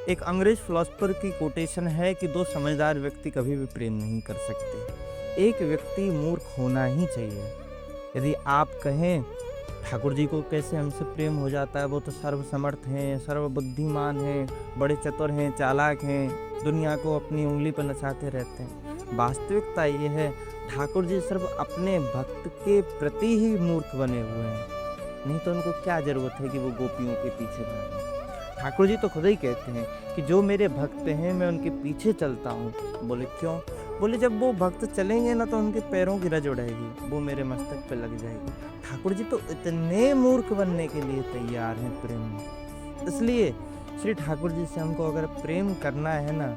एक अंग्रेज फिलोसोफर की कोटेशन है कि दो समझदार व्यक्ति कभी भी प्रेम नहीं कर सकते। एक व्यक्ति मूर्ख होना ही चाहिए। यदि आप कहें ठाकुर जी को कैसे हमसे प्रेम हो जाता है, वो तो सर्वसमर्थ हैं, सर्वबुद्धिमान हैं, बड़े चतुर हैं, चालाक हैं, दुनिया को अपनी उंगली पर नचाते रहते हैं। वास्तविकता ये है, ठाकुर जी सिर्फ अपने भक्त के प्रति ही मूर्ख बने हुए हैं। नहीं तो उनको क्या जरूरत है कि वो गोपियों के पीछे भागें। ठाकुर जी तो खुद ही कहते हैं कि जो मेरे भक्त हैं मैं उनके पीछे चलता हूँ। बोले क्यों? बोले जब वो भक्त चलेंगे ना तो उनके पैरों की रज उड़ेगी, वो मेरे मस्तक पे लग जाएगी। ठाकुर जी तो इतने मूर्ख बनने के लिए तैयार हैं प्रेम में। इसलिए श्री ठाकुर जी से हमको अगर प्रेम करना है ना,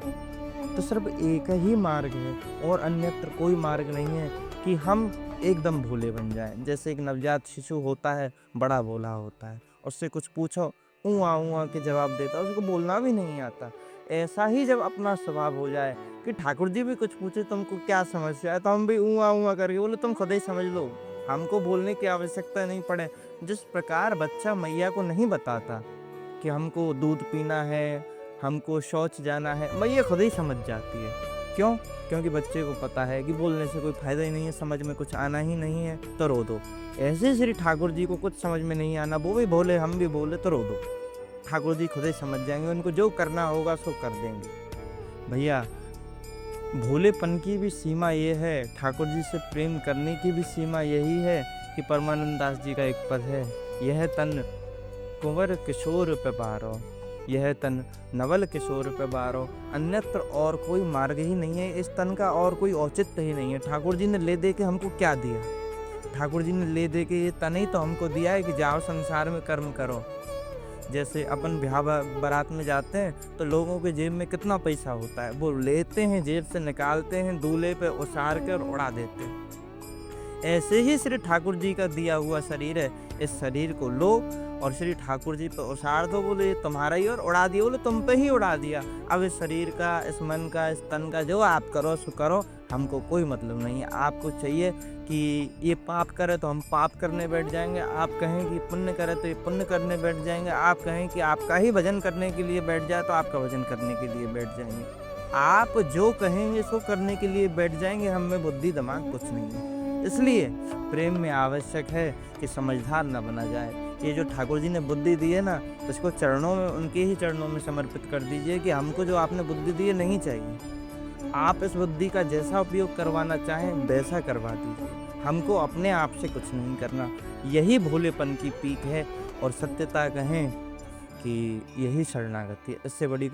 तो सिर्फ एक ही मार्ग है और अन्यत्र कोई मार्ग नहीं है कि हम एकदम भोले बन जाएं। जैसे एक नवजात शिशु होता है, बड़ा भोला होता है, उससे कुछ पूछो ऊँ आ के जवाब देता है, उसको बोलना भी नहीं आता। ऐसा ही जब अपना स्वभाव हो जाए कि ठाकुर जी भी कुछ पूछे तुमको क्या समस्या है, तो हम भी ऊँ आ करके बोले तुम खुद ही समझ लो, हमको बोलने की आवश्यकता नहीं पड़े। जिस प्रकार बच्चा मैया को नहीं बताता कि हमको दूध पीना है, हमको शौच जाना है, मैया खुद ही समझ जाती है। क्यों? क्योंकि बच्चे को पता है कि बोलने से कोई फायदा ही नहीं है, समझ में कुछ आना ही नहीं है तो रो दो। ऐसे श्री ठाकुर जी को कुछ समझ में नहीं आना, वो भी बोले हम भी बोले तो रो दो। ठाकुर जी खुद ही समझ जाएंगे, उनको जो करना होगा सो कर देंगे। भैया, भोलेपन की भी सीमा ये है, ठाकुर जी से प्रेम करने की भी सीमा यही है कि परमानंद दास जी का एक पद है, यह तन कुंवर किशोर पे बारो, यह तन नवल किशोर पे बारो। अन्यत्र और कोई मार्ग ही नहीं है, इस तन का और कोई औचित्य ही नहीं है। ठाकुर जी ने ले दे के हमको क्या दिया? ठाकुर जी ने ले दे के ये तन ही तो हमको दिया है कि जाओ संसार में कर्म करो। जैसे अपन ब्याह बारात में जाते हैं तो लोगों के जेब में कितना पैसा होता है, वो लेते हैं जेब से निकालते हैं, दूल्हे पे उसार कर उड़ा देते हैं। ऐसे ही श्री ठाकुर जी का दिया हुआ शरीर है, इस शरीर को लो और श्री ठाकुर जी पे उसार दो। बोले तुम्हारा ही और उड़ा दिया, बोले तुम पे ही उड़ा दिया। अब इस शरीर का, इस मन का, इस तन का जो आप करो सो करो, हमको कोई मतलब नहीं है। आपको चाहिए कि ये पाप करे तो हम पाप करने बैठ जाएंगे, आप कहें कि पुण्य करे तो ये पुण्य करने बैठ जाएंगे, आप कहें कि आपका ही भजन करने के लिए बैठ जाए तो आपका भजन करने के लिए बैठ जाएंगे। आप जो कहेंगे सो करने के लिए बैठ जाएंगे, हम में बुद्धि दिमाग कुछ नहीं है। इसलिए प्रेम में आवश्यक है कि समझदार न बना जाए। ये जो ठाकुर जी ने बुद्धि दी है ना, तो इसको चरणों में, उनके ही चरणों में समर्पित कर दीजिए कि हमको जो आपने बुद्धि दी है नहीं चाहिए। आप इस बुद्धि का जैसा उपयोग करवाना चाहें वैसा करवा दीजिए, हमको अपने आप से कुछ नहीं करना। यही भोलेपन की पीक है और सत्यता कहें कि यही शरणागति है, इससे बड़ी